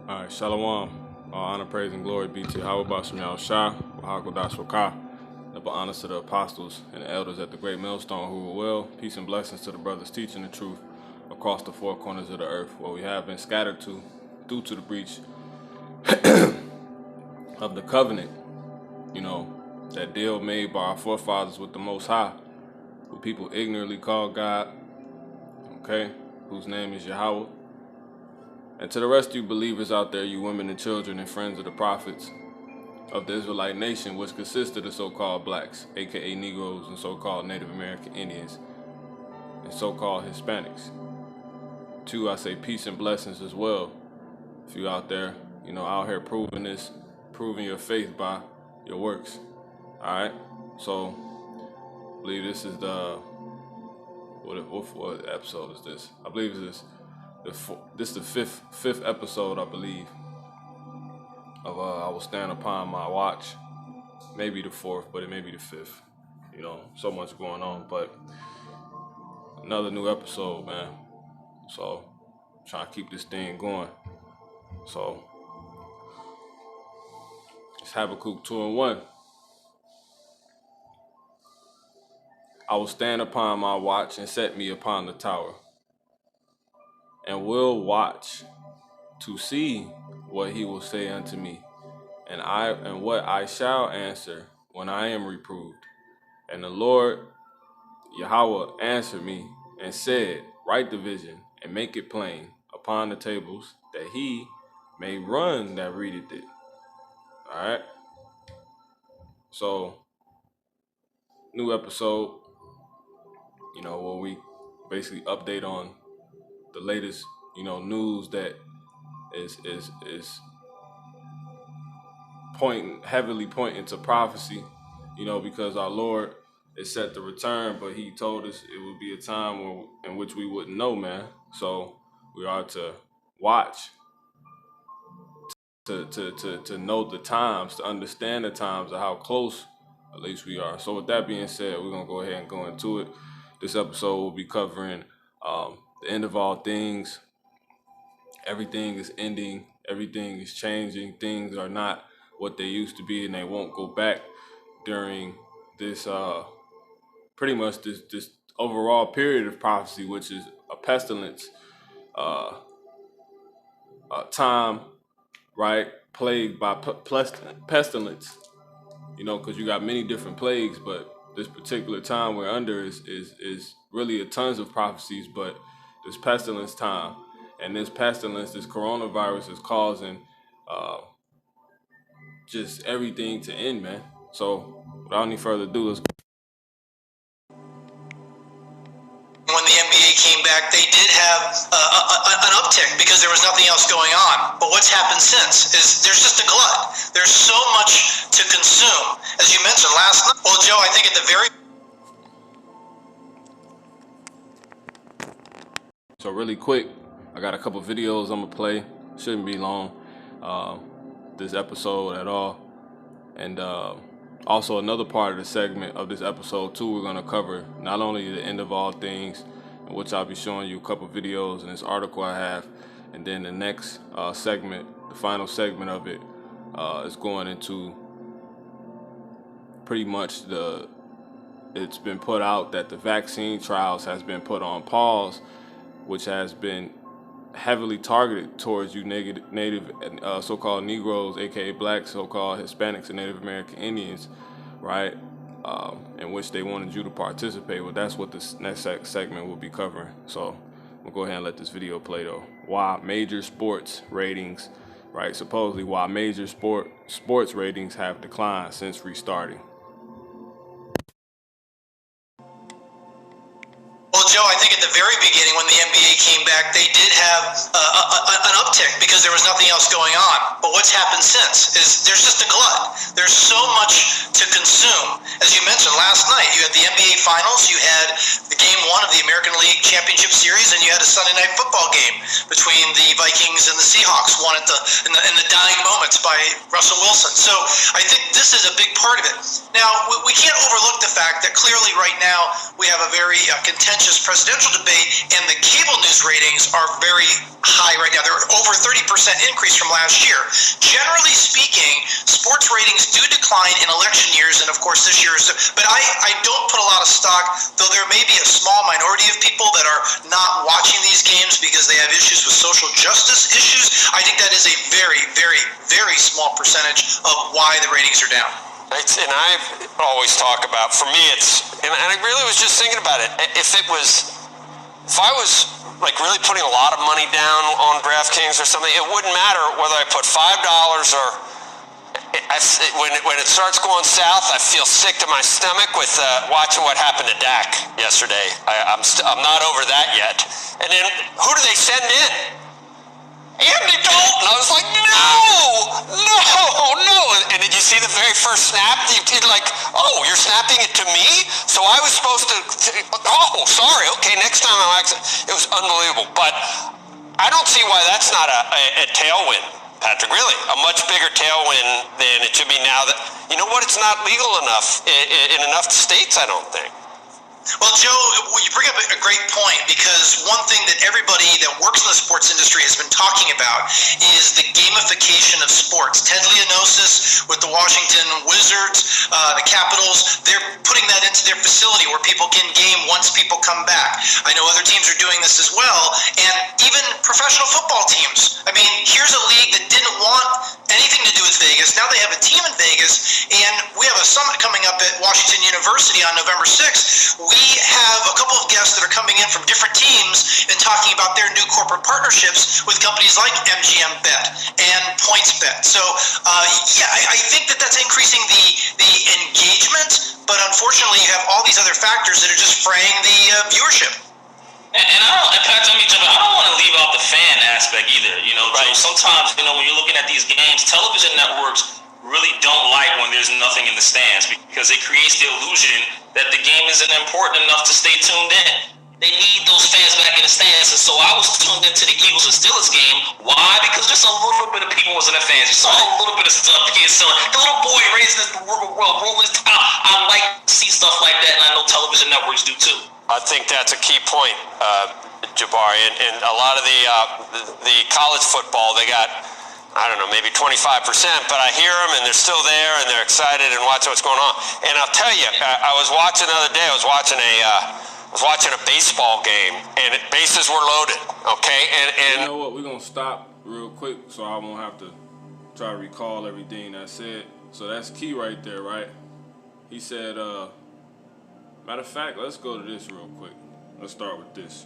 All right, Shalom. All honor, praise, and glory be to Yahweh Bashem Yahushua, Wahakodash Wakah. Double honors to the apostles and the elders at the great millstone who were well. Peace and blessings to the brothers teaching the truth across the four corners of the earth, where we have been scattered to due to the breach of the covenant, that deal made by our forefathers with the Most High, who people ignorantly call God, whose name is Yahweh. And to the rest of you believers out there, you women and children and friends of the prophets of the Israelite nation, which consists of the so-called blacks, aka Negroes, and so-called Native American Indians, and so-called Hispanics. Too, I say peace and blessings as well. If you out there, out here proving your faith by your works. All right. So, I believe this is what episode is this? I believe this is the fifth episode, I believe, of I Will Stand Upon My Watch. Maybe the fourth, but it may be the fifth. So much going on, but another new episode, man. So, trying to keep this thing going. So, it's Habakkuk 2:1. I will stand upon my watch and set me upon the tower, and will watch to see what he will say unto me, and what I shall answer when I am reproved. And the Lord Yahweh answered me and said, write the vision and make it plain upon the tables, that he may run that readeth it. All right. So, new episode, where we basically update on the latest, news that is heavily pointing to prophecy, because our Lord is set to return, but he told us it would be a time in which we wouldn't know, man. So we are to watch, to know the times, to understand the times of how close at least we are. So with that being said, we're going to go ahead and go into it. This episode will be covering the end of all things. Everything is ending. Everything is changing. Things are not what they used to be, and they won't go back during this pretty much this overall period of prophecy, which is a pestilence time, right? Plagued by pestilence, because you got many different plagues, but this particular time we're under is really a tons of prophecies, but this pestilence time, and this pestilence, this coronavirus is causing just everything to end, man. So without any further ado, let's go. When the NBA came back, they did have an uptick because there was nothing else going on. But what's happened since is there's just a glut. There's so much to consume. As you mentioned last night, well, Joe, I think at the very... So really quick, I got a couple videos I'm going to play. Shouldn't be long, this episode at all. And also another part of the segment of this episode too, we're going to cover not only the end of all things, in which I'll be showing you a couple videos in this article I have, and then the next segment, the final segment of it, is going into pretty much it's been put out that the vaccine trials has been put on pause, which has been heavily targeted towards you native so-called Negroes, aka blacks, so-called Hispanics, and Native American Indians, right? In which they wanted you to participate with. That's what this next segment will be covering. So we'll go ahead and let this video play though. Why major sports ratings, right? Supposedly why major sports ratings have declined since restarting. Well, Joe, I think at the very beginning when the NBA came back, they did have an uptick because there was nothing else going on. But what's happened since is there's just a glut. There's so much to consume. As you mentioned last night, you had the NBA Finals, you had the Game 1 of the American League Championship Series, and you had a Sunday Night Football game between the Vikings and the Seahawks, won in the dying moments by Russell Wilson. So I think this is a big part of it. Now, we can't overlook the fact that clearly right now we have a very contentious presidential debate, and the cable news ratings are very high right now. They're over 30% increase from last year. Generally speaking, sports ratings do decline in election years, and of course this year is. But I don't put a lot of stock, though there may be a small minority of people that are not watching these games because they have issues with social justice issues. I think that is a very, very, very small percentage of why the ratings are down. And I've always talk about, for me, and I really was just thinking about it. If I was like really putting a lot of money down on DraftKings or something, it wouldn't matter whether I put $5 or when it starts going south, I feel sick to my stomach with watching what happened to Dak yesterday. I'm not over that yet. And then who do they send in? Andy Dalton. I was like, no. And did you see the very first snap? You're like, oh, you're snapping it to me? So I was supposed to oh, sorry. Okay, next time it was unbelievable. But I don't see why that's not a tailwind, Patrick. Really, a much bigger tailwind than it should be now that, you know what, it's not legal enough in enough states, I don't think. Well, Joe, you bring up a great point, because one thing that everybody that works in the sports industry has been talking about is the gamification of sports. Ted Leonosis with the Washington Wizards, the Capitals, they're putting that into their facility where people can game once people come back. I know other teams are doing this as well, and even professional football teams. I mean, here's a league that didn't want anything to do with Vegas. Now they have a team in Vegas, and we have a summit coming up at Washington University on November 6th. We have a couple of guests that are coming in from different teams and talking about their new corporate partnerships with companies like MGM Bet and PointsBet. So, I think that's increasing the engagement, but unfortunately you have all these other factors that are just fraying the viewership. And Pat, let me jump in. I don't want to leave out the fan aspect either. You know, right. Joe, sometimes, when you're looking at these games, television networks really don't like when there's nothing in the stands, because it creates the illusion that the game isn't important enough to stay tuned in. They need those fans back in the stands, and so I was tuned into the Eagles and Steelers game. Why? Because just a little bit of people was in the fans. You saw a little bit of stuff here. So the little boy raising his world, rolling his top. I like to see stuff like that, and I know television networks do too. I think that's a key point, Jabari, and a lot of the college football, they got, I don't know, maybe 25%, but I hear them and they're still there and they're excited and watching what's going on. And I'll tell you, I was watching the other day. I was watching a baseball game, and bases were loaded. Okay, and you know what? We're gonna stop real quick so I won't have to try to recall everything I said. So that's key right there, right? He said, matter of fact, let's go to this real quick. Let's start with this.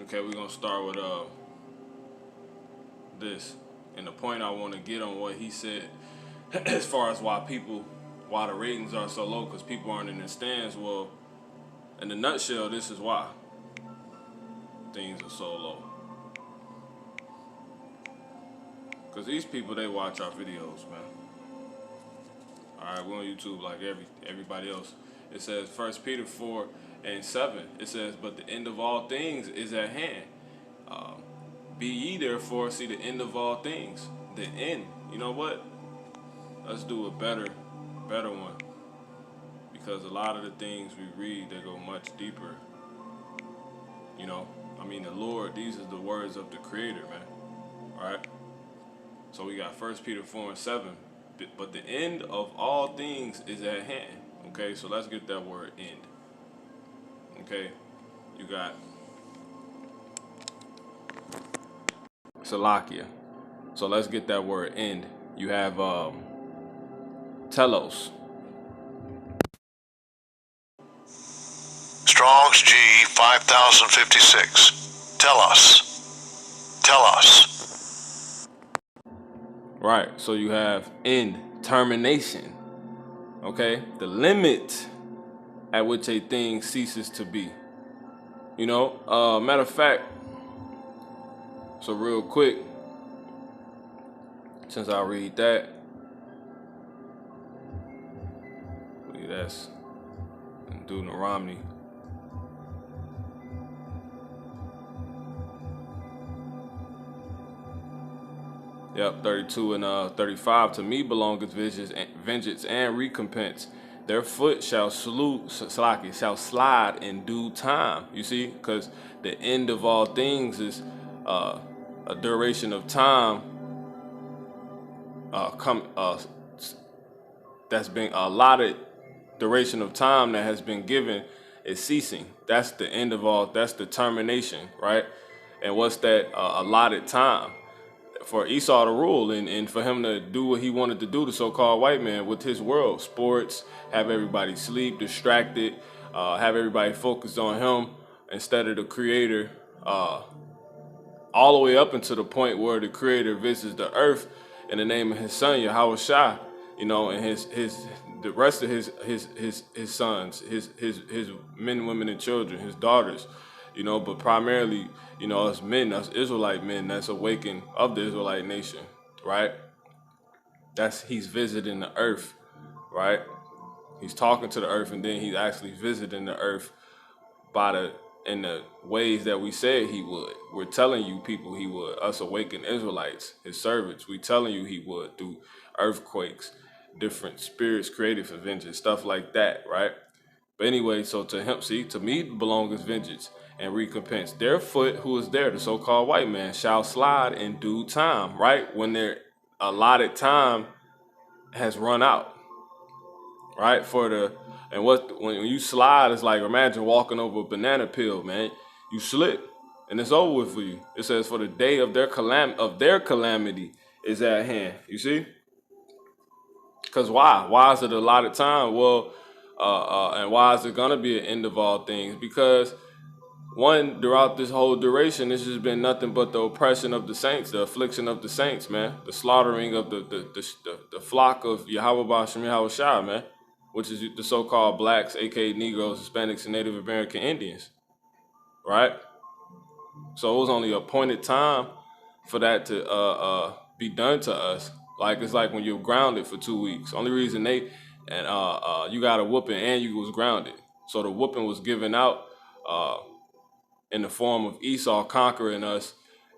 Okay, we're gonna start with this. And the point I want to get on what he said as far as why the ratings are so low, because people aren't in the stands. Well, in a nutshell, this is why things are so low. Because these people, they watch our videos, man. Alright, we're on YouTube like everybody else. It says 1 Peter 4:7. It says, but the end of all things is at hand. Be ye therefore, see the end of all things. The end. You know what? Let's do a better one. Because a lot of the things we read, they go much deeper. You know? I mean, the Lord, these are the words of the Creator, man. Alright? So we got 1 Peter 4:7. But the end of all things is at hand. Okay, so let's get that word end. Okay, you got Salakia. So let's get that word end. You have telos. Strong's G 5056. Tell us. Right, so you have end, termination. Okay, the limit at which a thing ceases to be. You know, matter of fact, so real quick, since I read that, that's Deuteronomy. Yep, 32 and 35. To me belongeth vengeance and recompense. Their foot shall slide in due time. You see, because the end of all things is a duration of time that's been allotted. Duration of time that has been given is ceasing. That's the end of all. That's the termination, right? And what's that allotted time? For Esau to rule and for him to do what he wanted to do, the so-called white man, with his world, sports, have everybody sleep, distracted, have everybody focused on him instead of the creator, all the way up until the point where the creator visits the earth in the name of his son, Yahweh Shai, and the rest of his sons, his men, women, and children, his daughters, but primarily, us men, us Israelite men that's awakened of the Israelite nation, right? He's visiting the earth, right? He's talking to the earth, and then he's actually visiting the earth in the ways that we said he would. We're telling you people he would, us awakened Israelites, his servants. We telling you he would through earthquakes, different spirits created for vengeance, stuff like that, right? But anyway, so to him, to me belongs vengeance and recompense. Their foot, who is there, the so-called white man, shall slide in due time, right? When their allotted time has run out, right? When you slide, it's like, imagine walking over a banana peel, man. You slip, and it's over with for you. It says, for the day of their calamity is at hand. You see? Because why? Why is it allotted time? Well, and why is it gonna be an end of all things? Because one, throughout this whole duration, this has been nothing but the oppression of the saints, the affliction of the saints, man. The slaughtering of the flock of Yahweh Ba'Shem Yahweh Shai, man, which is the so-called blacks, aka Negroes, Hispanics, and Native American Indians, right? So it was only appointed time for that to be done to us. Like, it's like when you're grounded for 2 weeks. Only reason you got a whooping and you was grounded. So the whooping was given out in the form of Esau conquering us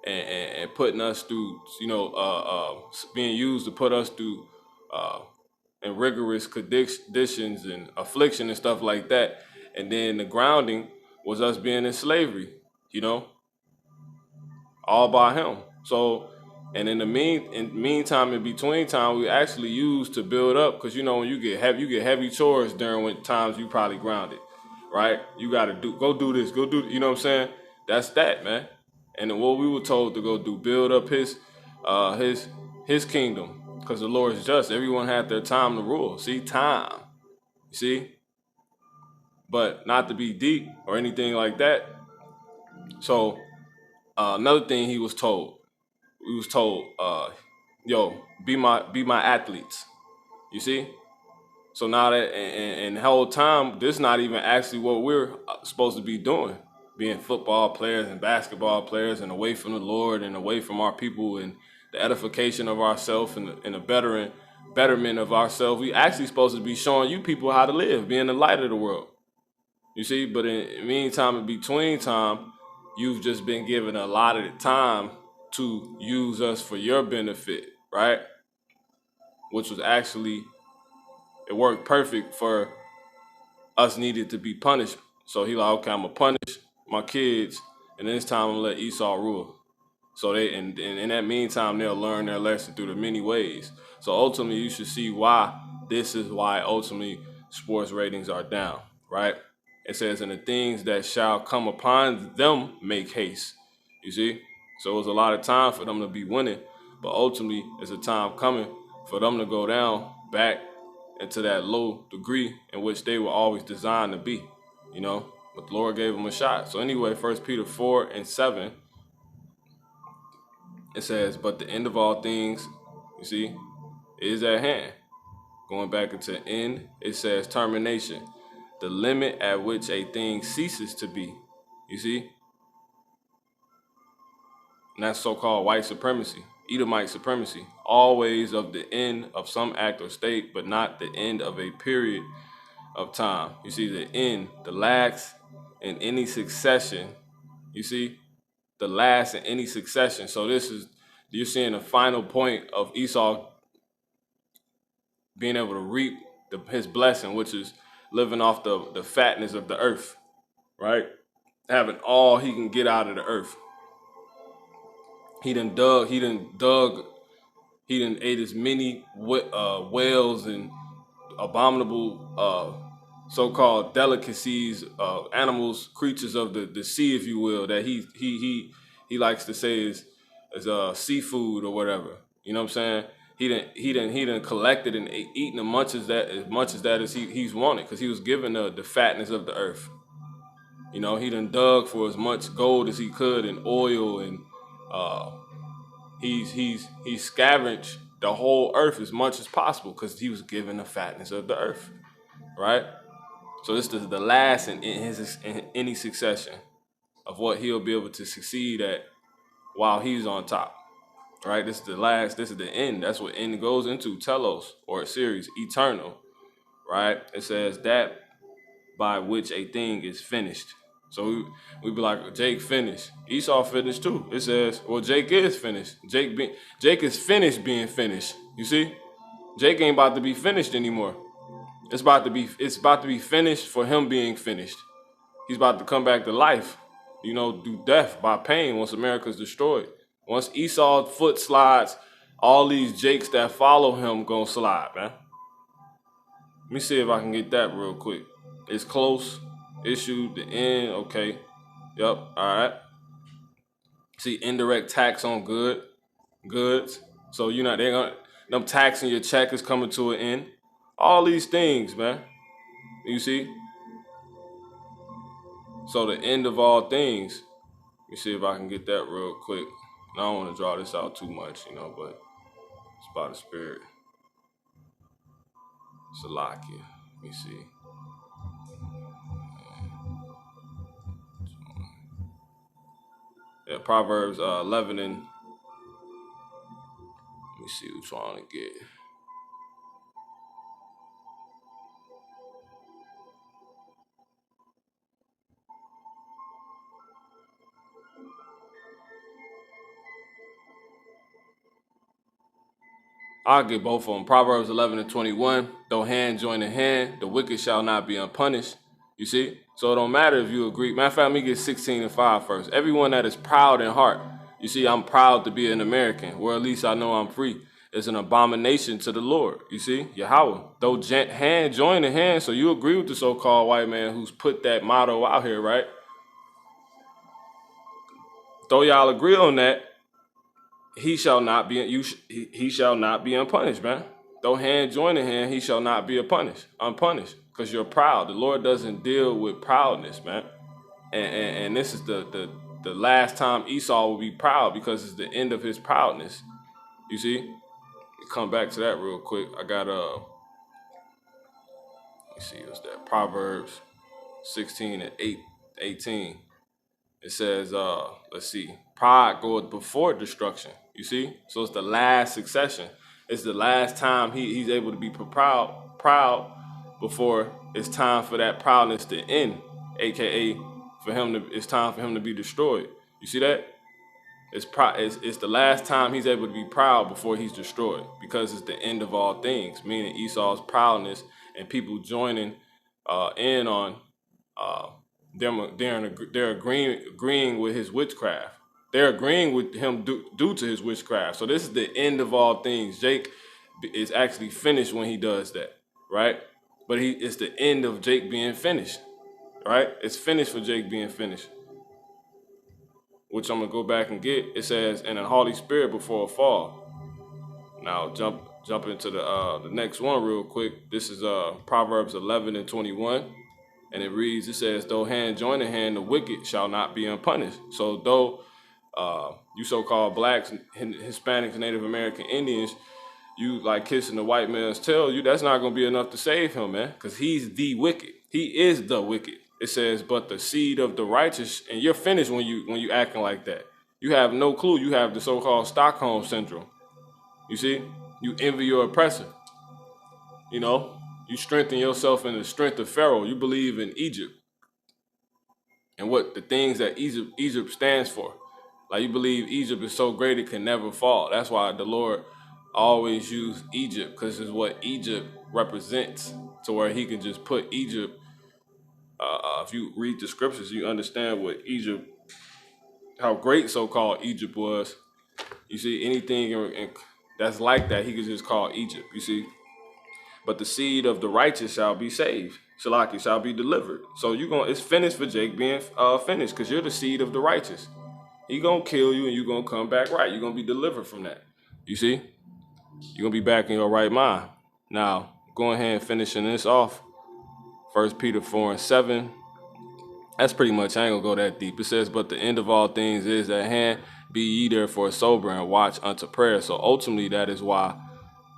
and putting us through, being used to put us through in rigorous conditions and affliction and stuff like that. And then the grounding was us being in slavery, all by him. So, and in between time, we actually use to build up, because when you get heavy chores during when times you probably grounded, right? You got to go do this, you know what I'm saying? That's that, man. And then what we were told to go do, build up his kingdom, because the Lord is just. Everyone had their time to rule. See, time. You see? But not to be deep or anything like that. So another thing he was told, be my athletes. You see? So now that, and the whole time, this is not even actually what we're supposed to be doing, being football players and basketball players and away from the Lord and away from our people and the edification of ourselves and the betterment of ourselves. We actually supposed to be showing you people how to live, being the light of the world. You see? But in between time, you've just been given a lot of time to use us for your benefit, right? Which was actually, it worked perfect for us needed to be punished. So he like, okay, I'm gonna punish my kids, and then it's time to let Esau rule. So and in that meantime, they'll learn their lesson through the many ways. So ultimately, you should see why ultimately sports ratings are down, right? It says, and the things that shall come upon them make haste. You see? So it was a lot of time for them to be winning, but ultimately, it's a time coming for them to go down back into that low degree in which they were always designed to be, but the Lord gave them a shot. So anyway, 1 Peter 4:7, it says, but the end of all things, you see, is at hand. Going back into end, it says termination, the limit at which a thing ceases to be, you see? And that's so-called white supremacy, Edomite supremacy, always of the end of some act or state, but not the end of a period of time. You see, the end, the last in any succession. You see, the last in any succession. So this is you're seeing the final point of Esau being able to reap his blessing, which is living off the fatness of the earth, right? Having all he can get out of the earth. He done ate as many whales and abominable so-called delicacies, animals, creatures of the sea, if you will, that he likes to say is seafood or whatever. You know what I'm saying? He done collected and eaten as much as that as he's wanted, because he was given the fatness of the earth. You know, he done dug for as much gold as he could and oil, and he's scavenged the whole earth as much as possible because he was given the fatness of the earth, right? So this is the last in any succession of what he'll be able to succeed at while he's on top, right? This is the last. This is the end. That's what end goes into, telos, or a series, eternal, right? It says that by which a thing is finished. So we be like, Jake finished. Esau finished too. It says, well, Jake is finished. Jake is finished being finished. You see? Jake ain't about to be finished anymore. It's about to be finished for him being finished. He's about to come back to life, you know, through death by pain once America's destroyed. Once Esau's foot slides, all these Jakes that follow him gonna slide, man. Let me see if I can get that real quick. It's close. Issued the end. Okay. Yep. All right. See, indirect tax on goods. So them taxing your check is coming to an end. All these things, man. You see? So the end of all things. Let me see if I can get that real quick. I don't want to draw this out too much, you know, but it's by the Spirit. Salakia. Let me see. Yeah, Proverbs 11 and... Let me see who's trying to get... I'll get both of them. Proverbs 11 and 21. Though hand join in hand, the wicked shall not be unpunished. You see? So it don't matter if you agree. Matter of fact, let me get 16 and 5 first. Everyone that is proud in heart. You see, I'm proud to be an American, or at least I know I'm free. Is an abomination to the Lord. You see? Yahweh. Though hand join in hand. So you agree with the so-called white man who's put that motto out here, right? Though y'all agree on that, he shall not be unpunished, man. Though hand join in hand, he shall not be unpunished, because you're proud. The Lord doesn't deal with proudness, man. And this is the last time Esau will be proud, because it's the end of his proudness. You see? Come back to that real quick. I got let me see, what's that? Proverbs 16 and 18. It says, let's see, pride goeth before destruction. You see? So it's the last succession. It's the last time he's able to be proud before it's time for that proudness to end, aka it's time for him to be destroyed. You see that? It's the last time he's able to be proud before he's destroyed, because it's the end of all things, meaning Esau's proudness and people joining in on they're agreeing with his witchcraft. They're agreeing with him due to his witchcraft. So this is the end of all things. Jake is actually finished when he does that, right? But it's the end of Jake being finished, right? It's finished for Jake being finished, which I'm gonna go back and get. It says, "And a Holy Spirit before a fall." Now jump into the next one real quick. This is Proverbs 11 and 21. And it reads, it says, though hand join in hand, the wicked shall not be unpunished. So though you so-called blacks, Hispanics, Native American Indians, you like kissing the white man's tail, that's not going to be enough to save him, man, because he's the wicked. He is the wicked. It says, but the seed of the righteous, and you're finished when you acting like that. You have no clue. You have the so-called Stockholm syndrome. You see? You envy your oppressor. You know? You strengthen yourself in the strength of Pharaoh. You believe in Egypt and what the things that Egypt stands for. Like you believe Egypt is so great it can never fall. That's why the Lord always used Egypt, because it's what Egypt represents, to where he can just put Egypt. If you read the scriptures, you understand what Egypt, how great so-called Egypt was. You see, anything that's like that, he could just call Egypt. You see, but the seed of the righteous shall be saved. Shalaki shall be delivered. So it's finished for Jake being finished, because you're the seed of the righteous. He gonna kill you and you're gonna come back right. You're gonna be delivered from that. You see? You're gonna be back in your right mind. Now, go ahead and finishing this off. 1 Peter 4:7. That's pretty much, I ain't gonna go that deep. It says, but the end of all things is at hand. Be ye therefore sober and watch unto prayer. So ultimately, that is why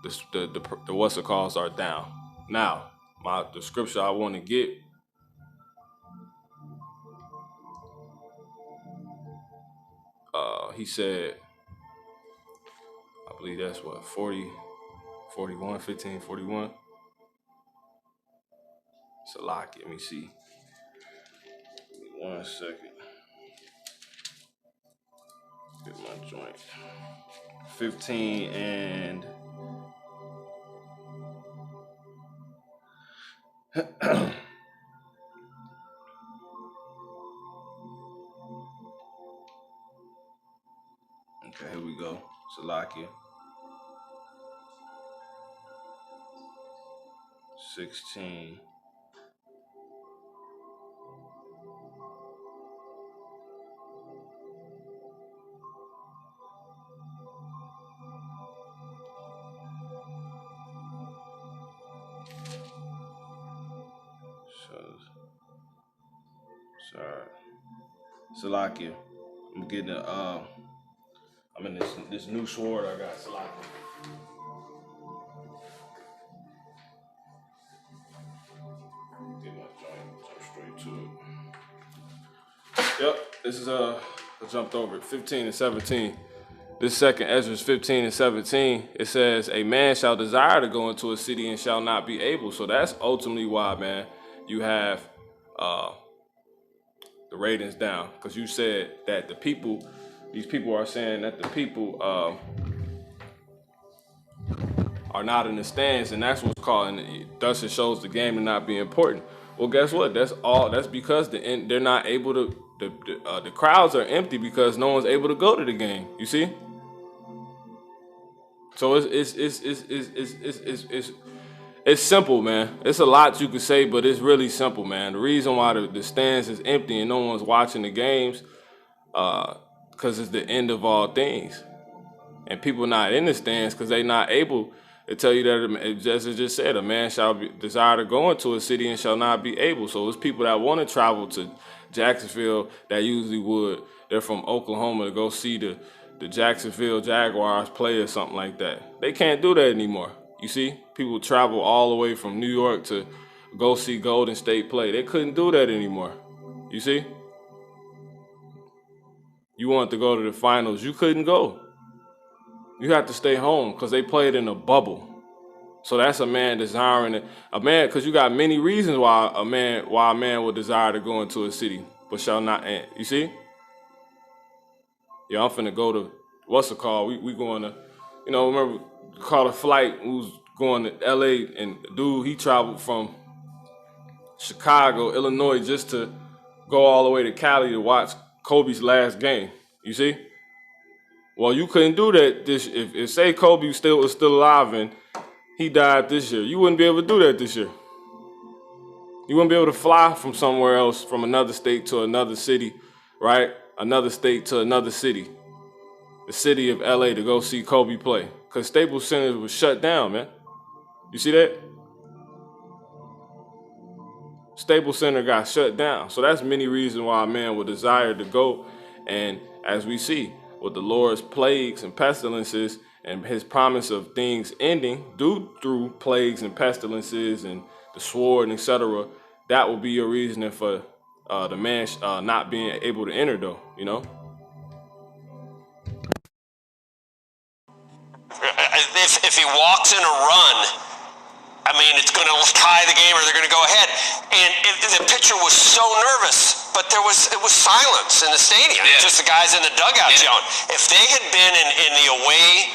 the what's it calls are down. Now, the scripture I want to get. He said, I believe that's what, 41, 15, 41. It's a lock. Let me see. Give me 1 second. Get my joint. 15 and okay, here we go. Salakia. 16. Sorry. Salakia. I'm getting I'm in this new sword I got. Salakia. Get my joint, jump straight to it. Yep, this is I jumped over it. 15 and 17. This second Ezra 15 and 17, it says, a man shall desire to go into a city and shall not be able. So that's ultimately why, man, you have the ratings down. Because you said that these people are saying that the people are not in the stands, and that's what's calling. Thus it shows the game to not be important. Well, guess what? That's because they're not able to. The crowds are empty because no one's able to go to the game. You see? So it's simple, man. It's a lot you could say, but it's really simple, man. The reason why the stands is empty and no one's watching the games, because it's the end of all things, and people not in the stands because they not able. They tell you that, as it just said, a man shall desire to go into a city and shall not be able. So it's people that want to travel to Jacksonville that usually would. They're from Oklahoma to go see the Jacksonville Jaguars play or something like that. They can't do that anymore. You see? People travel all the way from New York to go see Golden State play. They couldn't do that anymore. You see? You want to go to the finals. You couldn't go. You have to stay home because they played in a bubble. So that's a man desiring it. A man, because you got many reasons why a man would desire to go into a city, but shall not enter. You see? Yeah, I'm finna go to, what's it called? We going to, remember, caught a flight who's going to LA, and dude, he traveled from Chicago, Illinois, just to go all the way to Cali to watch Kobe's last game. You see? Well, you couldn't do that if say Kobe was still alive and he died this year. You wouldn't be able to do that this year. You wouldn't be able to fly from somewhere else, from another state to another city, right? Another state to another city. The city of LA to go see Kobe play. Because Staples Center was shut down, man. You see that? Staples Center got shut down. So that's many reasons why a man would desire to go. And as we see, with the Lord's plagues and pestilences and his promise of things ending due through plagues and pestilences and the sword, etc., that will be your reasoning for the man not being able to enter, though, If he walks in a run, I mean, it's going to tie the game or they're going to go ahead. And the picture pitcher was so nervous, but it was silence in the stadium. Yeah. Just the guys in the dugout yelling. If they had been in the away,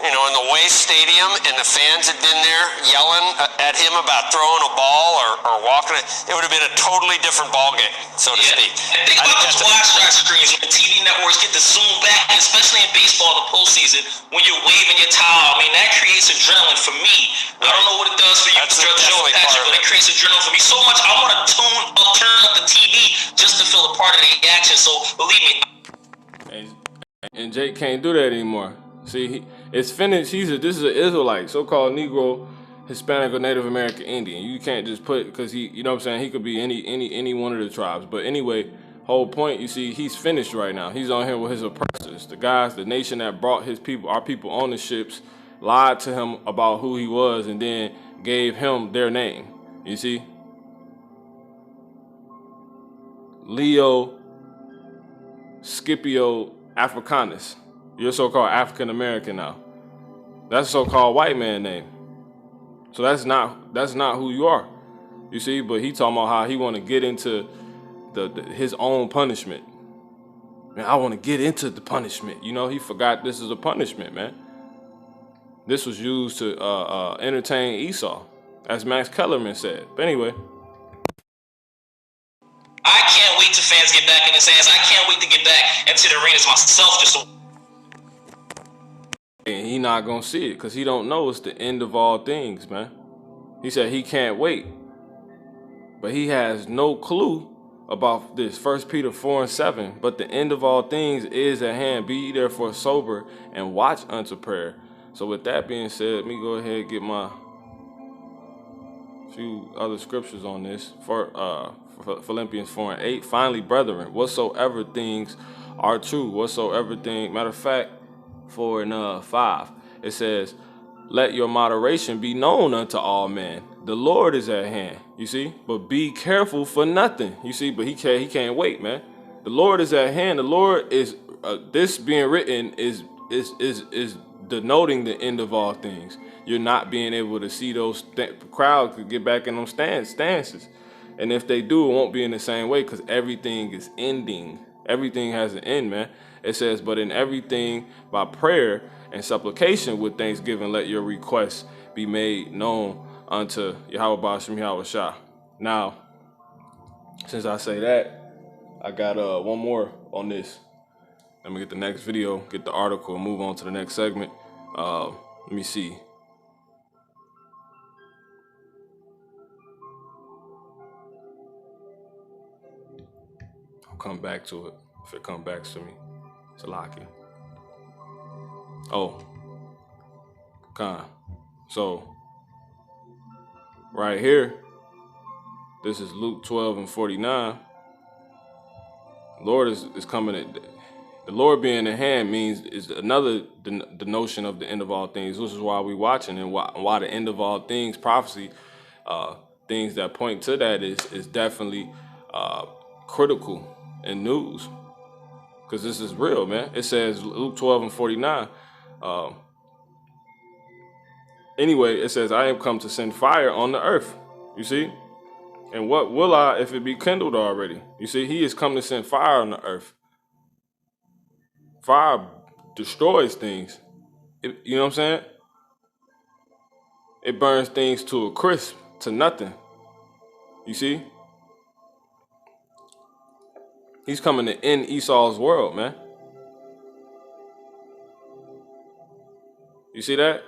in the away stadium, and the fans had been there yelling at him about throwing a ball or walking it would have been a totally different ball game, so to speak. And think about those wide shot screens when the TV networks get to zoom back, and especially in baseball, the postseason, when you're waving your towel. I mean, that creates adrenaline for me. I don't know what it does for you, Joe and Patrick, but it creates adrenaline for me so much. I want to turn up the TV just to feel a part of the action. So believe me. And Jake can't do that anymore. See, it's finished. This is an Israelite, so-called Negro, Hispanic, or Native American Indian. You can't just put, because you know what I'm saying, he could be any one of the tribes. But anyway, whole point, you see, he's finished right now. He's on here with his oppressors, the guys, the nation that brought our people on the ships, lied to him about who he was, and then gave him their name. You see? Leo Scipio Africanus. You're so-called African American now. That's a so-called white man name. So that's not who you are. You see, but he talking about how he want to get into his own punishment. Man, I want to get into the punishment. You know, he forgot this is a punishment, man. This was used to entertain Esau, as Max Kellerman said. But anyway. I can't wait till fans get back in the stands. I can't wait to get back into the arenas myself just to. And he not gonna see it because he don't know it's the end of all things, man. He said he can't wait. But he has no clue about this. 1 Peter 4:7. But the end of all things is at hand. Be ye therefore sober and watch unto prayer. So with that being said, let me go ahead and get my few other scriptures on this. For Philippians 4:8. Finally, brethren, whatsoever things are true, whatsoever things, matter of fact, 4:5, it says, let your moderation be known unto all men. The Lord is at hand. You see, but be careful for nothing. You see, but he can't wait, man. The Lord is at hand. The Lord is this being written is denoting the end of all things. You're not being able to see those crowds could get back in those stances, and if they do, it won't be in the same way because everything is ending. Everything has an end, man. It says, but in everything by prayer and supplication with thanksgiving, let your requests be made known unto Yahweh Ba'ashem Yahweh Shah. Now, since I say that, I got one more on this. Let me get the next video, get the article, and move on to the next segment. Let me see. I'll come back to it if it comes back to me. It's a locky. Oh, so right here, this is Luke 12:49. Lord is coming at the Lord being in hand means is another the notion of the end of all things. This is why we watching and why the end of all things prophecy, things that point to that is definitely critical in news. Because this is real, man. It says Luke 12:49. Anyway, it says, I am come to send fire on the earth. You see? And what will I if it be kindled already? You see, he is come to send fire on the earth. Fire destroys things. You know what I'm saying? It burns things to a crisp, to nothing. You see? He's coming to end Esau's world, man. You see that?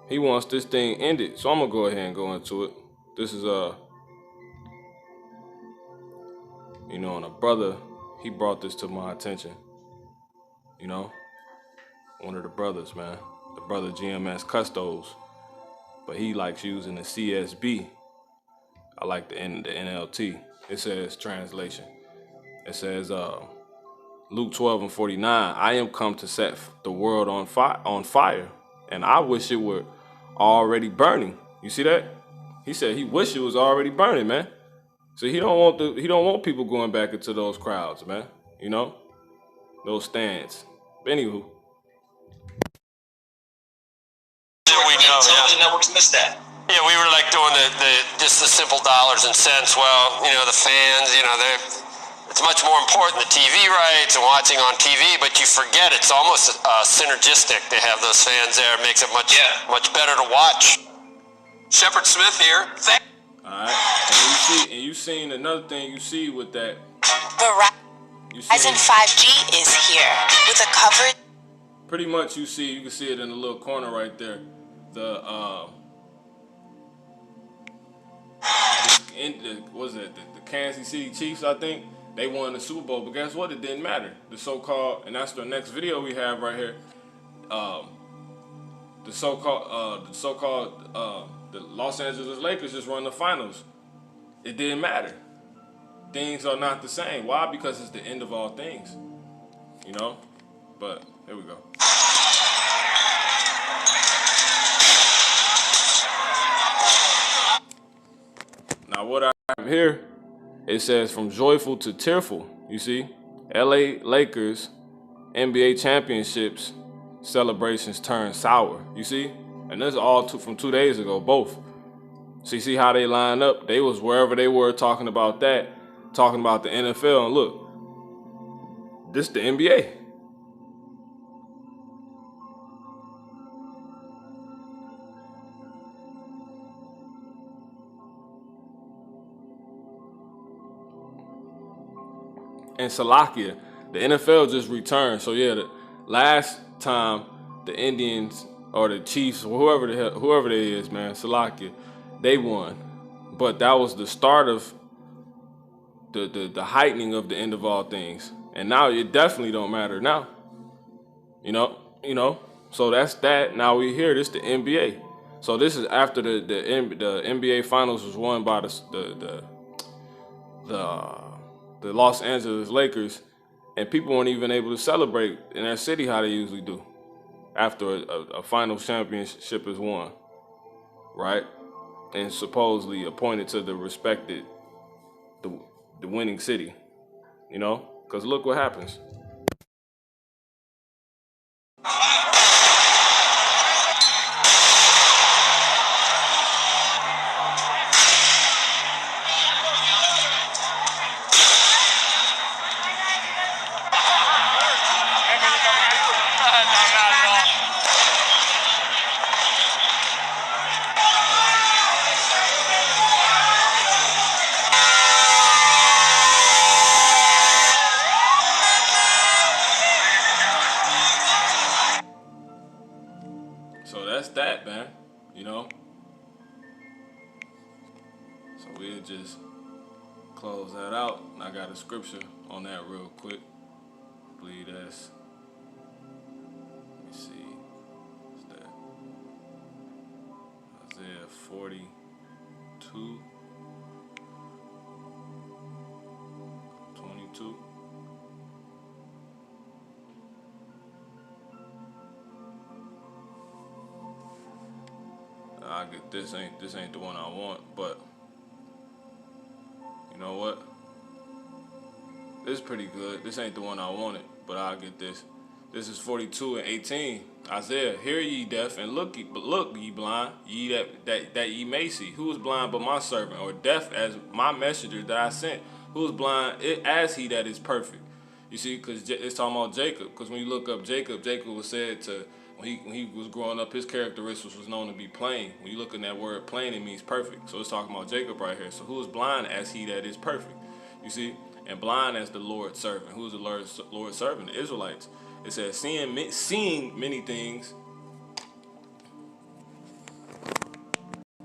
He wants this thing ended. So I'm going to go ahead and go into it. This is, and a brother, he brought this to my attention. You know, one of the brothers, man. The brother GMS Custos. But he likes using the CSB. I like the NLT. It says translation. It says Luke 12:49. I am come to set the world on fire, and I wish it were already burning. You see that? He said he wished it was already burning, man. So he don't want people going back into those crowds, man. You know, those stands. Anywho. We we know. Television networks missed that. Yeah, we were like doing just the simple dollars and cents. Well, the fans, it's much more important, the TV rights and watching on TV, but you forget it's almost synergistic to have those fans there. It makes it much better to watch. Shepard Smith here. All right, and you seen another thing you see with that. Verizon 5G is here with a coverage. Pretty much you can see it in the little corner right there. The Kansas City Chiefs, I think they won the Super Bowl, but guess what? It didn't matter. The so-called, and that's the next video we have right here. The Los Angeles Lakers just won the finals. It didn't matter. Things are not the same. Why? Because it's the end of all things. But here we go. Now what I have here, it says from joyful to tearful. You see, LA Lakers NBA championships celebrations turn sour. You see, and this is all from 2 days ago, both. So you see how they line up? They was wherever they were talking about that, talking about the NFL, and look, this the NBA. And Salakia, the NFL just returned. So yeah, the last time the Indians or the Chiefs or whoever they is, man, Salakia, they won. But that was the start of the heightening of the end of all things. And now it definitely don't matter now. You know. So that's that. Now we hear this the NBA. So this is after the NBA Finals was won by the Los Angeles Lakers, and people weren't even able to celebrate in their city how they usually do after a final championship is won, right? And supposedly appointed to the respected, the winning city, because look what happens. So that's that, man, So we'll just close that out. And I got a scripture on that real quick. I believe that's, let me see, what's that? Isaiah 42, 22. I get this ain't the one I want, but you know what? This is pretty good. This ain't the one I wanted, but I'll get this. This is 42:18. Isaiah, hear ye deaf, and look ye blind, ye that ye may see. Who is blind but my servant, or deaf as my messenger that I sent? Who is blind as he that is perfect? You see, because it's talking about Jacob. Because when you look up Jacob was said to, when he was growing up, his characteristics was known to be plain. When you look in that word plain, it means perfect. So it's talking about Jacob right here. So who is blind as he that is perfect? You see? And blind as the Lord's servant. Who is the Lord's servant? The Israelites. It says, seeing many things.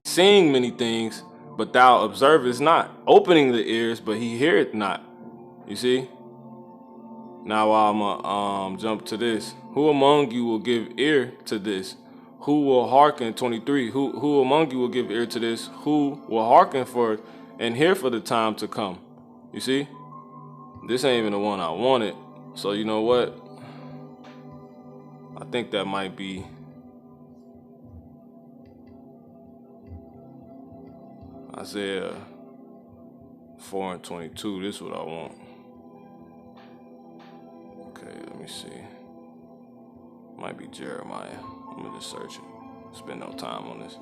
Seeing many things, but thou observest not. Opening the ears, but he heareth not. You see? Now I'm going to jump to this. Who among you will give ear to this? Who will hearken? 23. Who among you will give ear to this? Who will hearken for it and hear for the time to come? You see? This ain't even the one I wanted. So you know what? I think that might be Isaiah 4:22. This is what I want. Okay, let me see. Might be Jeremiah. I'm gonna just search it. spend no time on this.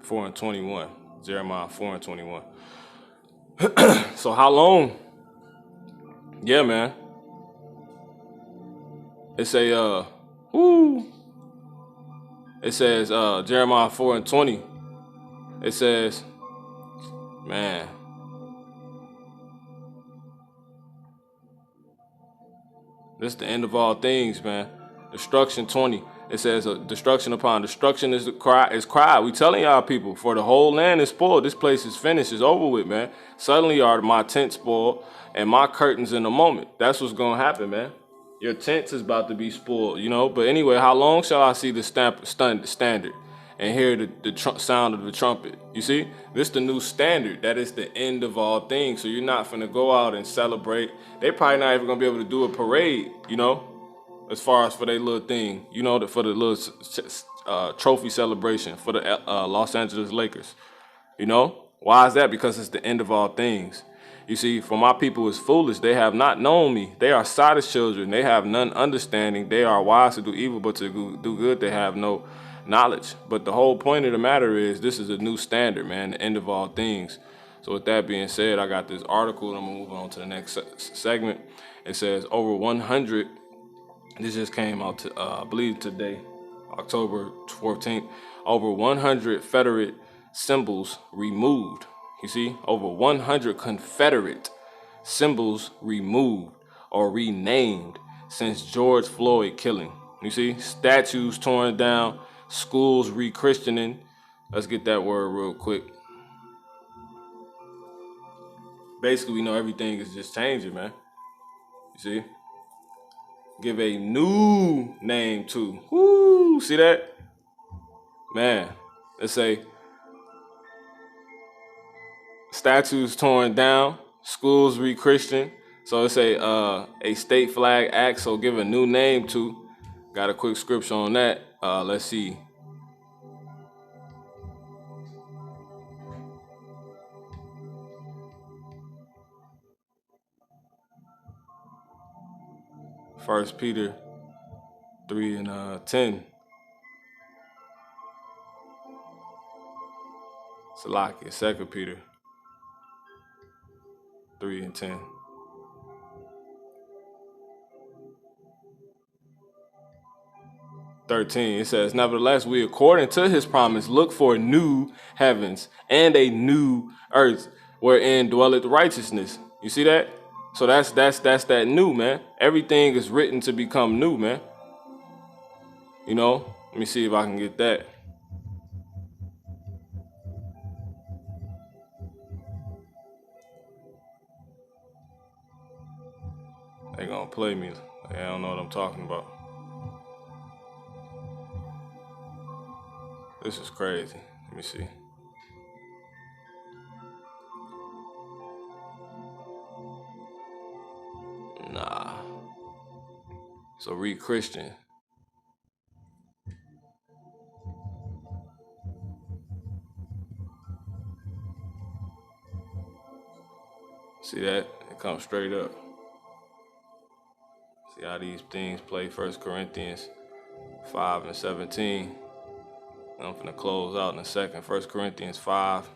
Four and 21. Jeremiah 4 and 21. So how long? Yeah, man. It's a It says Jeremiah 4 and 20. It says, man. This is the end of all things, man. Destruction 20. It says destruction upon destruction is cried. We telling y'all people, for the whole land is spoiled. This place is finished. It's over with, man. Suddenly are my tent spoiled and my curtains in a moment. That's what's gonna happen, man. Your tent is about to be spoiled, you know. But anyway, how long shall I see the standard and hear the sound of the trumpet? You see, this is the new standard. That is the end of all things. So you're not finna go out and celebrate. They probably not even gonna be able to do a parade, you know, as far as for their little thing, you know, for the little trophy celebration for the Los Angeles Lakers. You know, why is that? Because it's the end of all things. You see, for my people is foolish. They have not known me. They are sottish children. They have none understanding. They are wise to do evil, but to do good they have no knowledge. But the whole point of the matter is this is a new standard, man, the end of all things. So with that being said, I got this article, and I'm going to move on to the next segment. It says over 100, this just came out, I believe today, October 14th, over 100 Confederate symbols removed. You see, over 100 Confederate symbols removed or renamed since George Floyd killing. You see, statues torn down, schools re-Christianing. Let's get that word real quick. Basically, we know everything is just changing, man. You see? Give a new name to. Woo! See that? Man, let's say statues torn down, schools re-Christian. So it's a state flag act, so give a new name to. Got a quick scripture on that. Let's see. First Peter 3 and 10. Salakia, 2 Peter 3 and 10. It says, nevertheless, we according to his promise look for new heavens and a new earth wherein dwelleth righteousness. You see that? So that's that new, man. Everything is written to become new, man. You know, let me see if I can get that. They gonna play me. I don't know what I'm talking about. This is crazy. Let me see. Nah. So read Christian. See that? It comes straight up. See how these things play. 1 Corinthians 5 and 17. I'm finna close out in a second. 1 Corinthians 5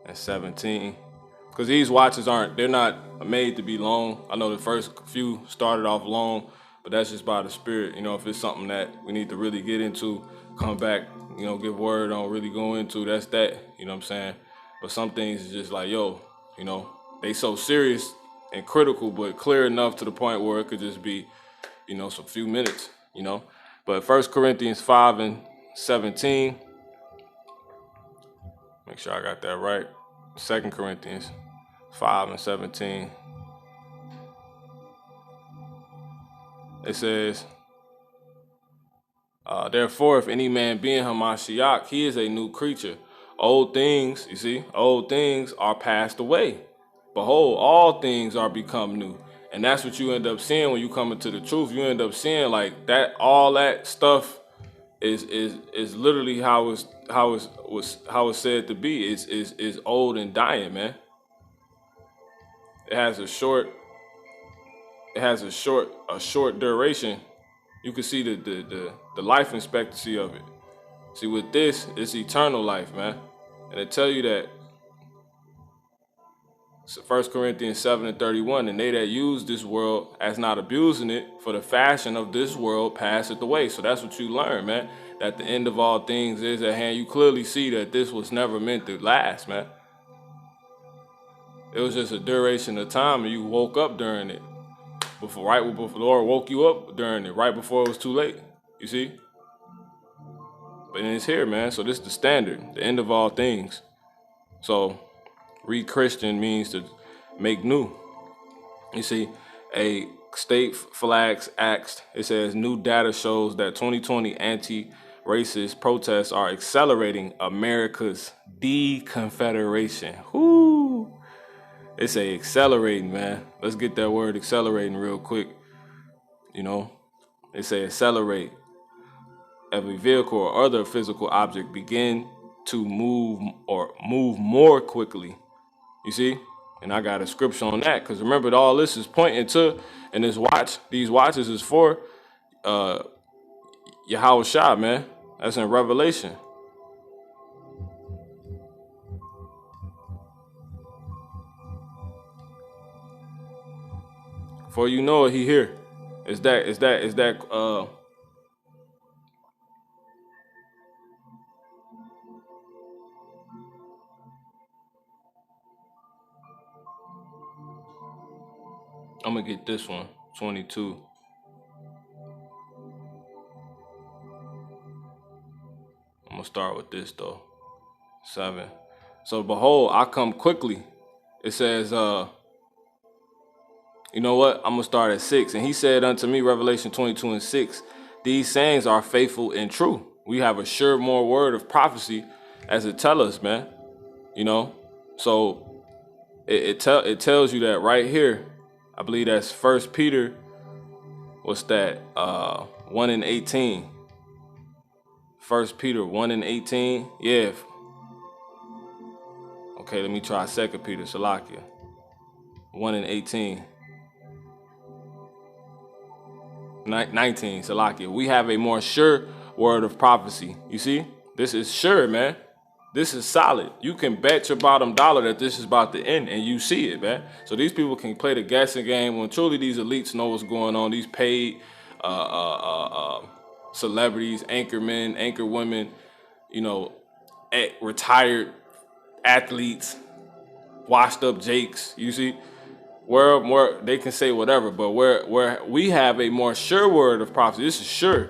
and 17. Because these watches they're not made to be long. I know the first few started off long, but that's just by the Spirit. You know, if it's something that we need to really get into, come back, you know, give word on, really go into, that's that. You know what I'm saying? But some things is just like, yo, you know, they so serious and critical, but clear enough to the point where it could just be, you know, some few minutes, you know. But 1 Corinthians 5 and 17. Make sure I got that right. 2 Corinthians 5 and 17. It says, therefore, if any man be in Hamashiach, he is a new creature. Old things, you see, old things are passed away. Behold, all things are become new. And that's what you end up seeing when you come into the truth. You end up seeing like that, all that stuff is literally how it's said to be. Is old and dying, man. It has a short duration. You can see the life expectancy of it. See, with this, it's eternal life, man. And it tell you that 1 Corinthians 7:31, and they that use this world as not abusing it, for the fashion of this world passeth away. So that's what you learn, man. That the end of all things is at hand. You clearly see that this was never meant to last, man. It was just a duration of time, and you woke up during it. Right before the Lord woke you up during it, right before it was too late. You see? But it's here, man. So this is the standard, the end of all things. So re-Christian means to make new. You see, a state flags act, it says new data shows that 2020 anti-racist protests are accelerating America's deconfederation. Whoo! It's accelerating, man. Let's get that word accelerating real quick. You know, they say accelerate. Every vehicle or other physical object begin to move more quickly. You see? And I got a scripture on that, because remember, all this is pointing to, and these watches is for Yahweh Shah, man. That's in Revelation. For you know it, he here. Is that I'm gonna get this one, 22. I'm gonna start with this though. 7. So behold, I come quickly. It says, you know what? I'm gonna start at 6. And he said unto me, Revelation 22:6, these sayings are faithful and true. We have a sure more word of prophecy as it tell us, man. You know, so it tells you that right here. I believe that's 1 Peter. What's that? 1:18. 1 Peter 1:18. Yeah. Okay, let me try 2 Peter, Salakia. 1:18. 19, Salakia. We have a more sure word of prophecy. You see? This is sure, man. This is solid. You can bet your bottom dollar that this is about to end, and you see it, man. So these people can play the guessing game when truly these elites know what's going on. These paid celebrities, anchormen, anchor women, you know, retired athletes, washed up jakes, you see? Where they can say whatever, but where we have a more sure word of prophecy, this is sure.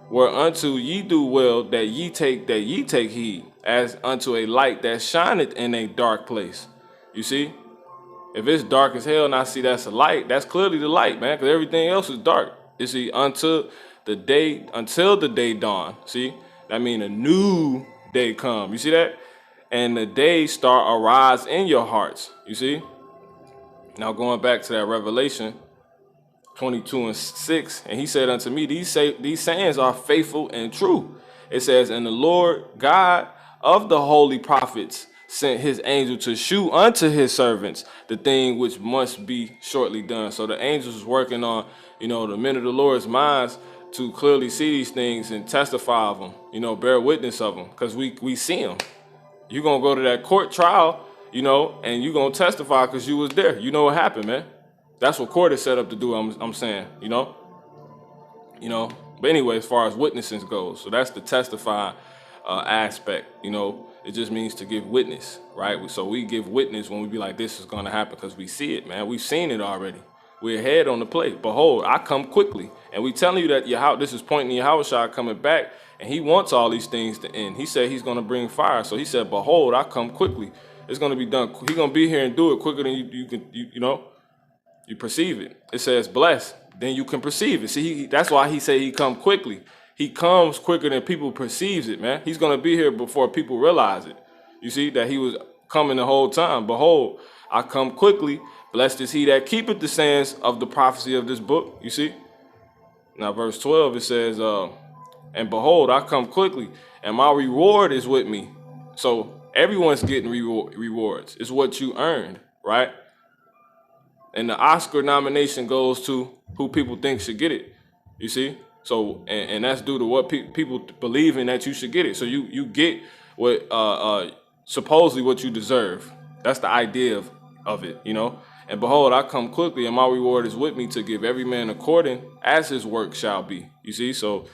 Whereunto ye do well that ye take heed, as unto a light that shineth in a dark place. You see? If it's dark as hell and I see that's a light, that's clearly the light, man, because everything else is dark. You see, until the day dawn. See? That means a new day come. You see that? And the day star arise in your hearts. You see? Now going back to that Revelation 22:6, and he said unto me, these sayings are faithful and true. It says, and the Lord God of the holy prophets sent his angel to shew unto his servants the thing which must be shortly done. So the angels is working on, you know, the men of the Lord's minds to clearly see these things and testify of them, you know, bear witness of them, because we see them. You're going to go to that court trial, you know, and you're going to testify because you was there. You know what happened, man. That's what court is set up to do, I'm saying, you know. But anyway, as far as witnessing goes, so that's the testify aspect, you know. It just means to give witness, right? So we give witness when we be like, this is going to happen because we see it, man. We've seen it already. We're ahead on the plate. Behold, I come quickly. And we telling you that this is pointing Yahweh Shah coming back, and he wants all these things to end. He said he's going to bring fire. So he said, behold, I come quickly. It's going to be done. He's going to be here and do it quicker than you perceive it. It says, bless, then you can perceive it. See, that's why he said he come quickly. He comes quicker than people perceives it, man. He's going to be here before people realize it. You see that he was coming the whole time. Behold, I come quickly. Blessed is he that keepeth the sayings of the prophecy of this book. You see? Now, verse 12, it says, And behold, I come quickly, and my reward is with me. So everyone's getting rewards. It's what you earned, right? And the Oscar nomination goes to who people think should get it. You see? So, and that's due to what people believe in that you should get it. So you get what supposedly what you deserve. That's the idea of it, you know. And behold, I come quickly, and my reward is with me to give every man according as his work shall be. You see? So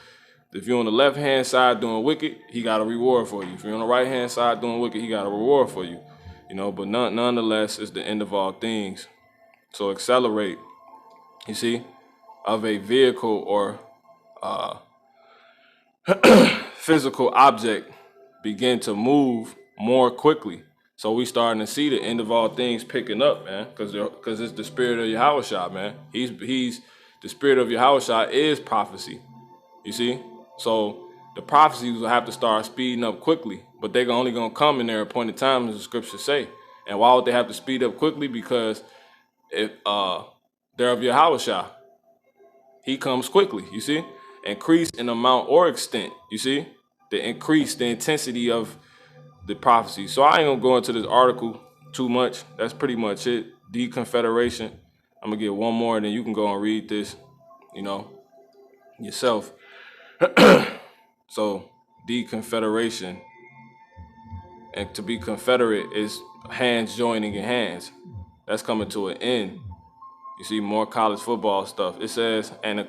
if you're on the left-hand side doing wicked, he got a reward for you. If you're on the right-hand side doing wicked, he got a reward for you. You know, but nonetheless, it's the end of all things. So accelerate, you see, of a vehicle or physical object begin to move more quickly. So we starting to see the end of all things picking up, man, because it's the spirit of Yahushua, man. He's the spirit of Yahushua is prophecy, you see. So the prophecies will have to start speeding up quickly, but they're only gonna come in their appointed time, as the scriptures say. And why would they have to speed up quickly? Because if they're of Yahushua, he comes quickly, you see. Increase in amount or extent, you see. The increase, the intensity of the prophecy. So I ain't gonna go into this article too much. That's pretty much it. Deconfederation. I'm gonna get one more, and then you can go and read this, you know, yourself. So deconfederation, and to be confederate is hands joining in hands. That's coming to an end. You see more college football stuff. It says, an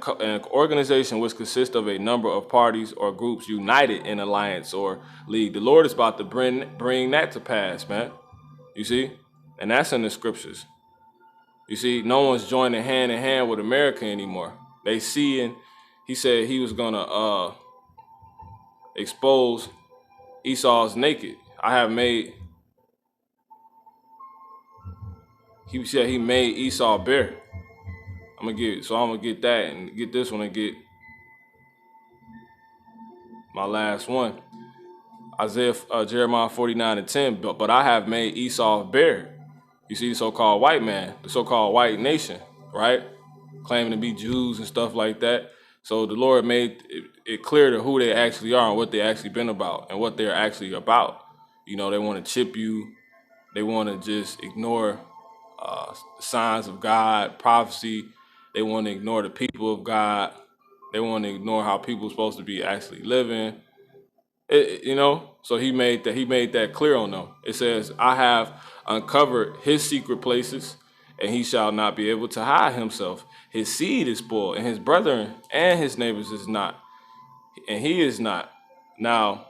organization which consists of a number of parties or groups united in alliance or league. The Lord is about to bring that to pass, man. You see? And that's in the scriptures. You see, no one's joining hand in hand with America anymore. They see, and he said he was going to expose Esau's naked. He said he made Esau bare. I'm gonna get that and get this one and get my last one. Jeremiah 49:10. But I have made Esau bare. You see, the so-called white man, the so-called white nation, right? Claiming to be Jews and stuff like that. So the Lord made it clear to who they actually are and what they actually been about and what they're actually about. You know, they want to chip you. They want to just ignore signs of God, prophecy. They want to ignore the people of God. They want to ignore how people are supposed to be actually living. You know, so he made that clear on them. It says, I have uncovered his secret places, and he shall not be able to hide himself. His seed is spoiled, and his brethren and his neighbors is not, and he is not. Now,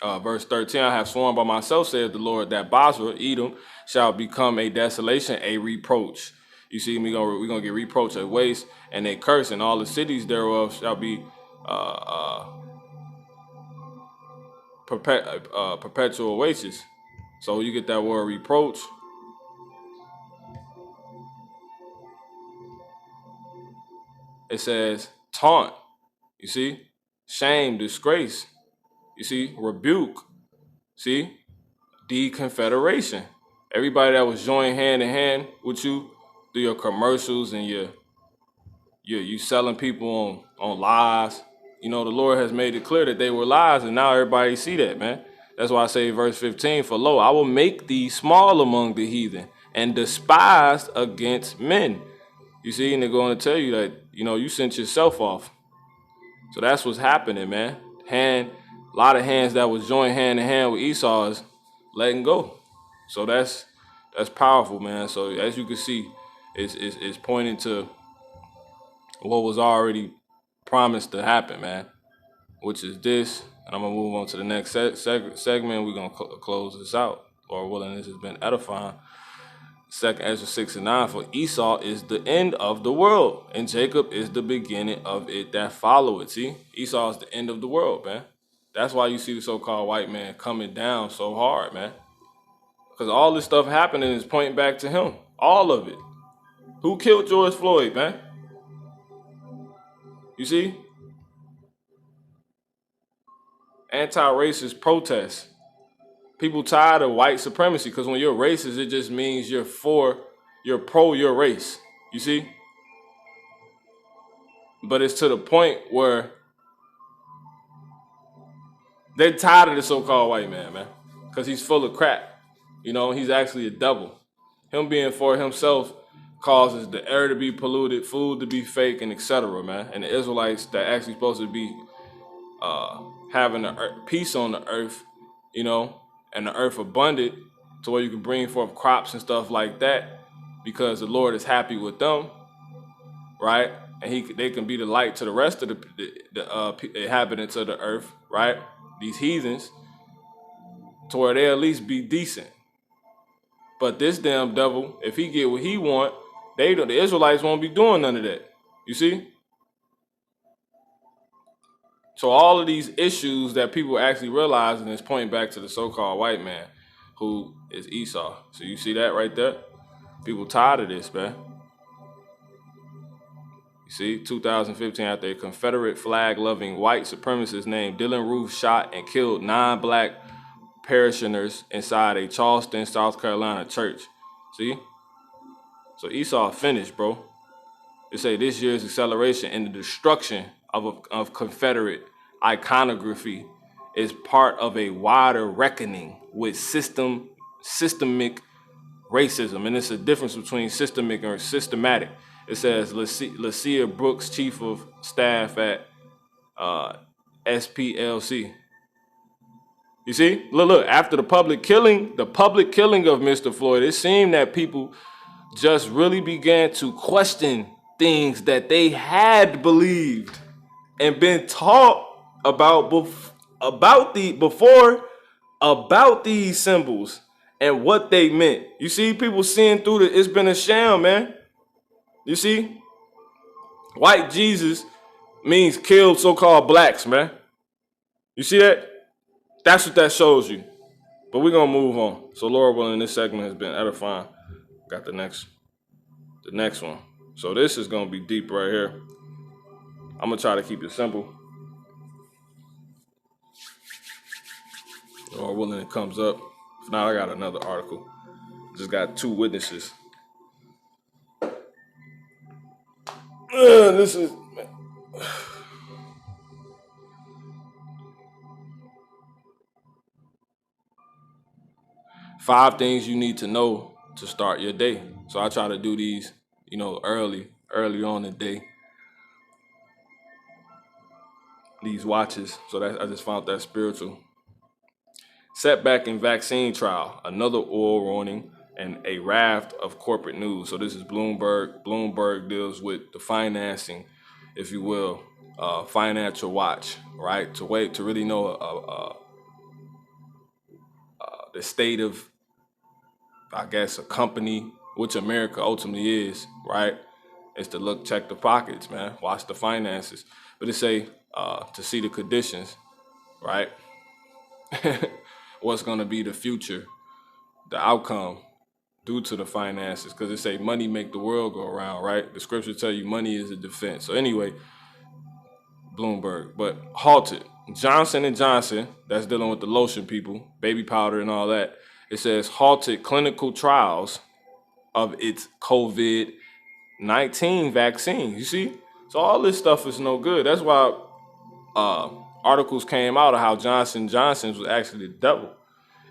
verse 13, I have sworn by myself, saith the Lord, that Basra, Edom, shall become a desolation, a reproach. You see, we're gonna get reproach, a waste, and a curse, and all the cities thereof shall be perpetual wastes. So you get that word reproach. It says taunt. You see, shame, disgrace. You see, rebuke. See, deconfederation. Everybody that was joined hand in hand with you through your commercials and you selling people on lies. You know, the Lord has made it clear that they were lies, and now everybody see that, man. That's why I say verse 15, for lo, I will make thee small among the heathen and despised against men. You see, and they're going to tell you that, you know, you sent yourself off. So that's what's happening, man. A lot of hands that was joined hand in hand with Esau is letting go. So that's powerful, man. So as you can see, it's pointing to what was already promised to happen, man, which is this. And I'm going to move on to the next segment. We're going to close this out. Lord willing, this has been edifying. 2nd Ezra 6:9, for Esau is the end of the world, and Jacob is the beginning of it that follow it. See, Esau is the end of the world, man. That's why you see the so-called white man coming down so hard, man. Because all this stuff happening is pointing back to him. All of it. Who killed George Floyd, man? You see? Anti-racist protests. People tired of white supremacy, because when you're racist, it just means you're pro your race. You see? But it's to the point where they're tired of the so-called white man, because he's full of crap. You know, he's actually a devil. Him being for himself causes the air to be polluted, food to be fake, and etc., man. And the Israelites that actually supposed to be having peace on the earth, you know, and the earth abundant to where you can bring forth crops and stuff like that, because the Lord is happy with them, right? And they can be the light to the rest of the inhabitants of the earth, right? These heathens, to where they at least be decent. But this damn devil, if he get what he want, the Israelites won't be doing none of that. You see? So all of these issues that people actually realizing is pointing back to the so-called white man, who is Esau. So you see that right there? People tired of this, man. You see, 2015, after a Confederate flag-loving white supremacist named Dylan Roof shot and killed 9 black parishioners inside a Charleston, South Carolina church. See? So Esau finished, bro. They say this year's acceleration in the destruction of Confederate iconography is part of a wider reckoning with systemic racism. And it's a difference between systemic and systematic. It says Lacia Brooks, chief of staff at SPLC. You see? Look, after the public killing of Mr. Floyd, it seemed that people just really began to question things that they had believed and been taught about these symbols and what they meant. You see, people seeing through it's been a sham, man. You see? White Jesus means killed so-called blacks, man. You see that? That's what that shows you. But we're going to move on. So Lord willing, this segment has been edifying. Got the next one. So this is going to be deep right here. I'm going to try to keep it simple. Lord willing, it comes up. If not, I got another article. Just got 2 witnesses. This is... 5 things you need to know to start your day. So I try to do these, early on in the day. These watches. So that I just found that spiritual. Setback in vaccine trial. Another oil warning and a raft of corporate news. So this is Bloomberg. Bloomberg deals with the financing, if you will, financial watch, right? To really know the state of, I guess, a company, which America ultimately is, right? Is to check the pockets, man. Watch the finances. But it say to see the conditions, right? What's going to be the future, the outcome due to the finances. Because it say money make the world go around, right? The scripture tell you money is a defense. So anyway, Bloomberg. But halted. Johnson & Johnson, that's dealing with the lotion people, baby powder and all that. It says halted clinical trials of its COVID-19 vaccine. You see? So all this stuff is no good. That's why articles came out of how Johnson & Johnson was actually the devil.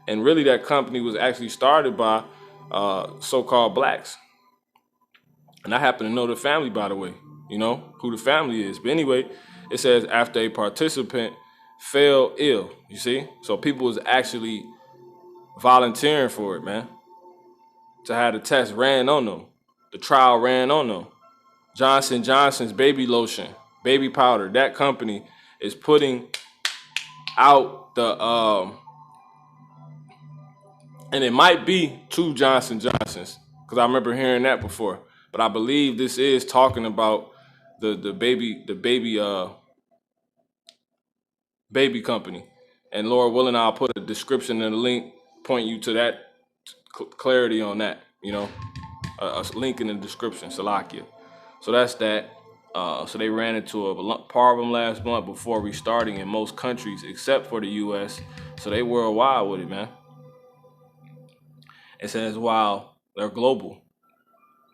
And really that company was actually started by so-called blacks. And I happen to know the family, by the way, who the family is. But anyway, it says after a participant fell ill, you see? So people was actually volunteering for it, man. To have the test ran on them. The trial ran on them. Johnson & Johnson's baby lotion, baby powder, that company is putting out the, and it might be 2 Johnson & Johnsons, because I remember hearing that before. But I believe this is talking about the baby company. And Lord willing, I'll put a description and a link, point you to that clarity on that, a link in the description, Salakia. So that's that. So they ran into a problem last month before restarting in most countries except for the U.S. So they worldwide with it, man. It says while they're global,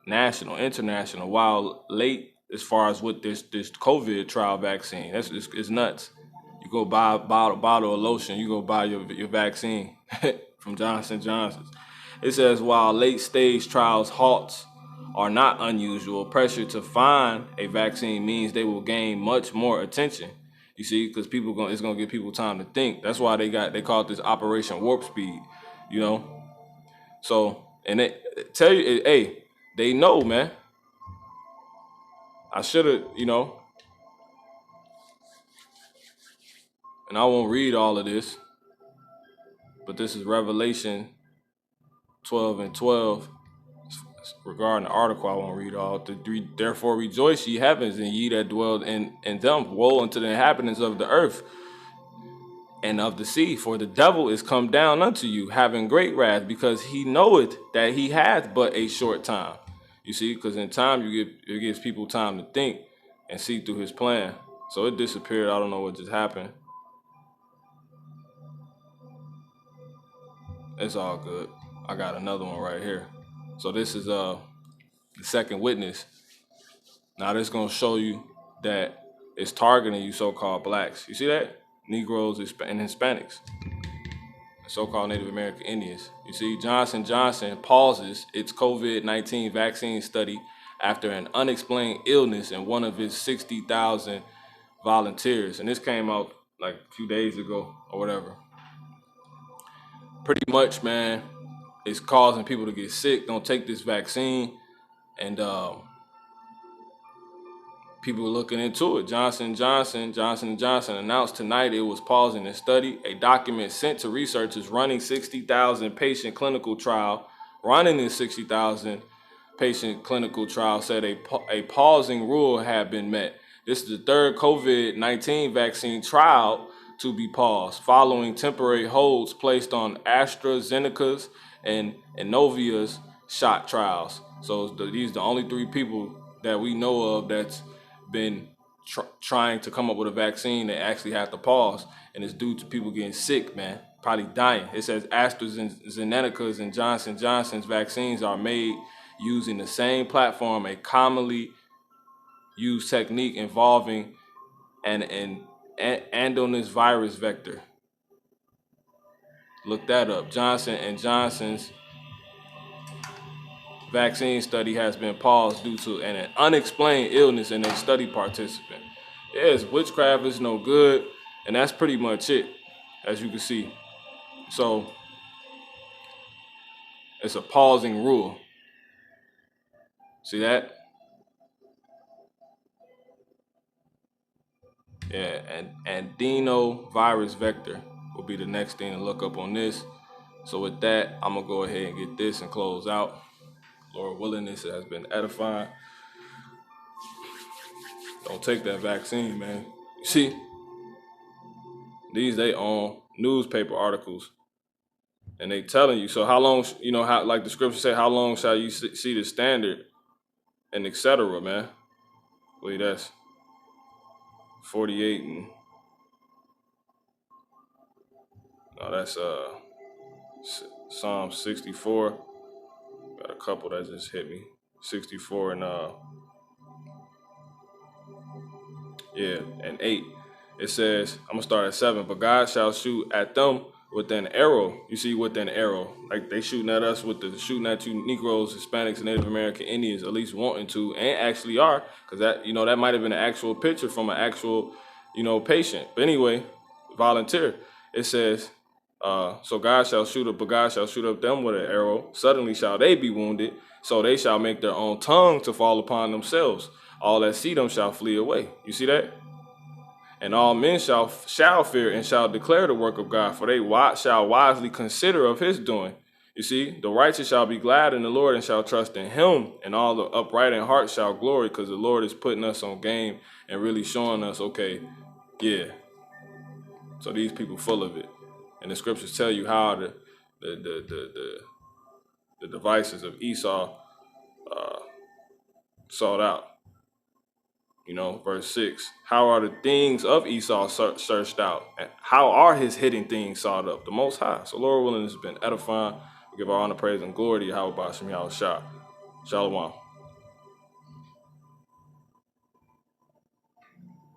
national, international, while late as far as with this COVID trial vaccine. It's nuts. You go buy a bottle of lotion, you go buy your vaccine from Johnson & Johnson's. It says, while late-stage trials halts are not unusual, pressure to find a vaccine means they will gain much more attention. You see, because it's gonna give people time to think. That's why they call it this Operation Warp Speed. You know, so and they tell you, hey, they know, man. I should have, and I won't read all of this, but this is Revelation 12:12. Regarding the article, I won't read all. Therefore rejoice, ye heavens, and ye that dwell in them. Woe unto the inhabitants of the earth and of the sea, for the devil is come down unto you, having great wrath, because he knoweth that he hath but a short time. You see, because in time it gives people time to think and see through his plan. So it disappeared. I don't know what just happened. It's all good. I got another one right here. So this is the second witness. Now this is gonna show you that it's targeting you so-called blacks. You see that? Negroes and Hispanics, so-called Native American Indians. You see, Johnson & Johnson pauses its COVID-19 vaccine study after an unexplained illness in one of its 60,000 volunteers. And this came out like a few days ago or whatever. Pretty much, man, it's causing people to get sick. Don't take this vaccine. And people are looking into it. Johnson & Johnson announced tonight it was pausing the study. A document sent to researchers running 60,000 patient clinical trial. Running this 60,000 patient clinical trial said a pausing rule had been met. This is the third COVID-19 vaccine trial to be paused, following temporary holds placed on AstraZeneca's and Novia's shot trials. So these are the only three people that we know of that's been trying to come up with a vaccine that actually have to pause, and it's due to people getting sick, man, probably dying. It says AstraZeneca's and Johnson & Johnson's vaccines are made using the same platform, a commonly used technique involving an adenovirus virus vector. Look that up. Johnson & Johnson's vaccine study has been paused due to an unexplained illness in a study participant. Yes, witchcraft is no good, and that's pretty much it, as you can see. So it's a pausing rule. See that? Yeah, and adenovirus vector will be the next thing to look up on this. So with that, I'm gonna go ahead and get this and close out. Lord willing, this has been edifying. Don't take that vaccine, man. You see, they own newspaper articles, and they telling you. So how long, how, like the scripture say, how long shall you see the standard, and etc., man. Wait, that's 48 and no, that's Psalm 64. Got a couple that just hit me. 64 and and 8. It says, I'm gonna start at 7. But God shall shoot at them with an arrow. You see, with an arrow, like they shooting at us shooting at you Negroes, Hispanics, and Native American Indians, at least wanting to, and actually are, because that might have been an actual picture from an actual patient. But anyway, volunteer. It says, so God shall shoot up, but God shall shoot up them with an arrow. Suddenly shall they be wounded, so they shall make their own tongue to fall upon themselves. All that see them shall flee away. You see that? And all men shall fear and shall declare the work of God, for they shall wisely consider of his doing. You see, the righteous shall be glad in the Lord and shall trust in him, and all the upright in heart shall glory, because the Lord is putting us on game and really showing us, okay, yeah. So these people full of it. And the scriptures tell you how the devices of Esau sought out. Verse 6. How are the things of Esau searched out? And how are his hidden things sought up? The Most High. So Lord willing, this has been edifying. We give our honor, praise, and glory to Yahweh Bashim Yahweh Shah. Shalom.